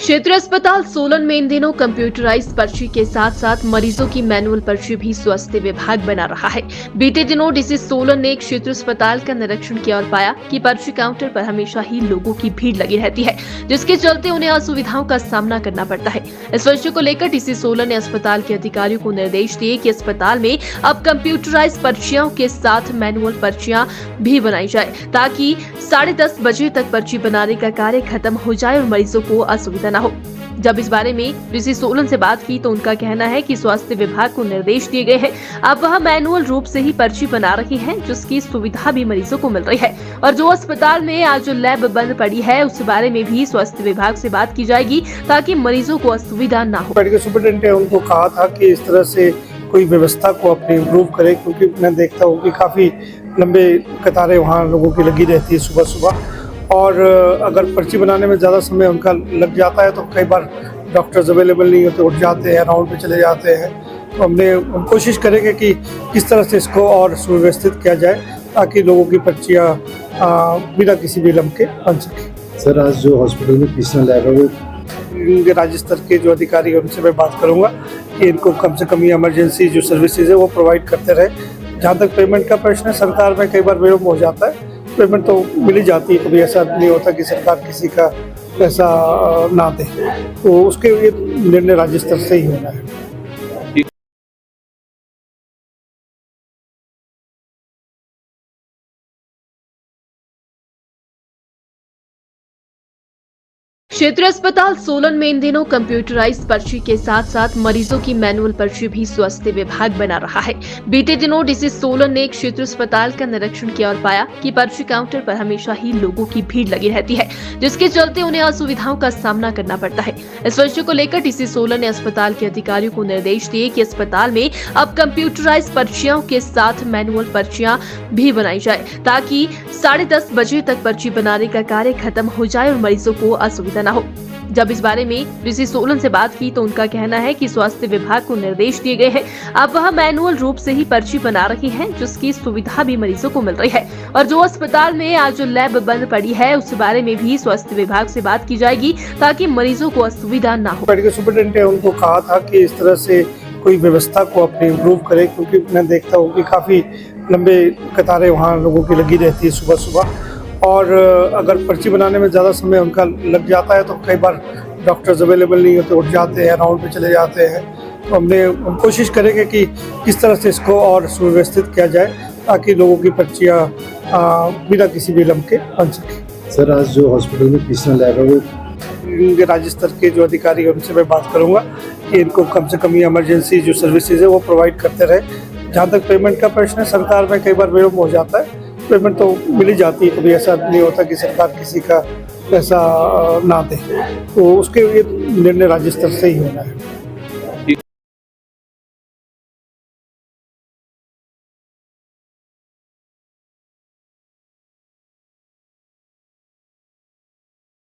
क्षेत्रीय अस्पताल सोलन में इन दिनों कंप्यूटराइज्ड पर्ची के साथ साथ मरीजों की मैनुअल पर्ची भी स्वास्थ्य विभाग बना रहा है। बीते दिनों डीसी सोलन ने क्षेत्रीय अस्पताल का निरीक्षण किया और पाया कि पर्ची काउंटर पर हमेशा ही लोगों की भीड़ लगी रहती है, जिसके चलते उन्हें असुविधाओं का सामना करना पड़ता है। इस विषय को लेकर डीसी सोलन ने अस्पताल के अधिकारियों को निर्देश दिए कि अस्पताल में अब कंप्यूटराइज्ड पर्चियों के साथ मैनुअल पर्चियां भी बनाई जाए, ताकि 10:30 बजे तक पर्ची बनाने का कार्य खत्म हो जाए और मरीजों को असुविधा न हो। जब इस बारे में डीसी सोलन से बात की तो उनका कहना है कि स्वास्थ्य विभाग को निर्देश दिए गए हैं, अब वह मैनुअल रूप से ही पर्ची बना रही हैं, जिसकी सुविधा भी मरीजों को मिल रही है। और जो अस्पताल में आज जो लैब बंद पड़ी है उस बारे में भी स्वास्थ्य विभाग से बात की जाएगी, ताकि मरीजों को असुविधा न हो। मेडिकल सुपरिटेंडेंट ने उनको कहा था कि इस तरह से कोई व्यवस्था को अपने इम्प्रूव करे, क्योंकि मैं देखता हूँ कि काफ़ी लंबे कतारें वहाँ लोगों की लगी रहती है सुबह सुबह, और अगर पर्ची बनाने में ज़्यादा समय उनका लग जाता है तो कई बार डॉक्टर्स अवेलेबल नहीं होते, उठ जाते हैं, राउंड पे चले जाते हैं। तो हम कोशिश करेंगे कि किस तरह से इसको और सुव्यवस्थित किया जाए, ताकि लोगों की पर्चियाँ बिना किसी विलम्ब के बन सकें। सर, आज जो हॉस्पिटल में तीसरा लैब है वो इनके राज्य स्तर के जो अधिकारी हैं उनसे मैं बात करूँगा कि इनको कम से कम ये इमरजेंसी जो सर्विसेज है वो प्रोवाइड करते रहे। जहाँ तक पेमेंट का प्रश्न है, सरकार में कई बार विलम्ब हो जाता है, पेमेंट तो मिल ही जाती है, कभी ऐसा नहीं होता कि सरकार किसी का पैसा ना दे, तो उसके लिए निर्णय राज्य स्तर से ही होना है। क्षेत्रीय अस्पताल सोलन में इन दिनों कंप्यूटराइज्ड पर्ची के साथ साथ मरीजों की मैनुअल पर्ची भी स्वास्थ्य विभाग बना रहा है। बीते दिनों डीसी सोलन ने क्षेत्रीय अस्पताल का निरीक्षण किया और पाया कि पर्ची काउंटर पर हमेशा ही लोगों की भीड़ लगी रहती है, जिसके चलते उन्हें असुविधाओं का सामना करना पड़ता है। इस विषय को लेकर डीसी सोलन ने अस्पताल के अधिकारियों को निर्देश दिए कि अस्पताल में अब कंप्यूटराइज्ड पर्चियों के साथ मैनुअल पर्चियां भी बनाई जाए, ताकि 10:30 बजे तक पर्ची बनाने का कार्य खत्म हो जाए और मरीजों को असुविधा न हो। जब इस बारे में डीसी सोलन से बात की तो उनका कहना है कि स्वास्थ्य विभाग को निर्देश दिए गए हैं, अब वह मैनुअल रूप से ही पर्ची बना रही हैं, जिसकी सुविधा भी मरीजों को मिल रही है। और जो अस्पताल में आज जो लैब बंद पड़ी है उस बारे में भी स्वास्थ्य विभाग से बात की जाएगी, ताकि मरीजों को असुविधा न हो। मेडिकल सुपरिटेंडेंट ने उनको कहा था कि इस तरह से कोई व्यवस्था को अपने इम्प्रूव करे, क्योंकि मैं देखता हूँ कि काफ़ी लंबे कतारें वहाँ लोगों की लगी रहती है सुबह सुबह, और अगर पर्ची बनाने में ज़्यादा समय उनका लग जाता है तो कई बार डॉक्टर्स अवेलेबल नहीं होते, उठ जाते हैं, राउंड पे चले जाते हैं। तो हम कोशिश करेंगे कि किस तरह से इसको और सुव्यवस्थित किया जाए, ताकि लोगों की पर्चियाँ बिना किसी विलम्ब के बन सकें। सर, आज जो हॉस्पिटल में तीसरा लैब है वो इनके राज्य स्तर के जो अधिकारी हैं उनसे मैं बात करूँगा कि इनको कम से कम ये इमरजेंसी जो सर्विसेज है वो प्रोवाइड करते रहे। जहाँ तक पेमेंट का प्रश्न है, सरकार में कई बार विलम्ब हो जाता है, पेमेंट तो मिल ही जाती है, कभी ऐसा नहीं होता कि सरकार किसी का पैसा ना दे, तो उसके लिए निर्णय राज्य स्तर से ही होना है।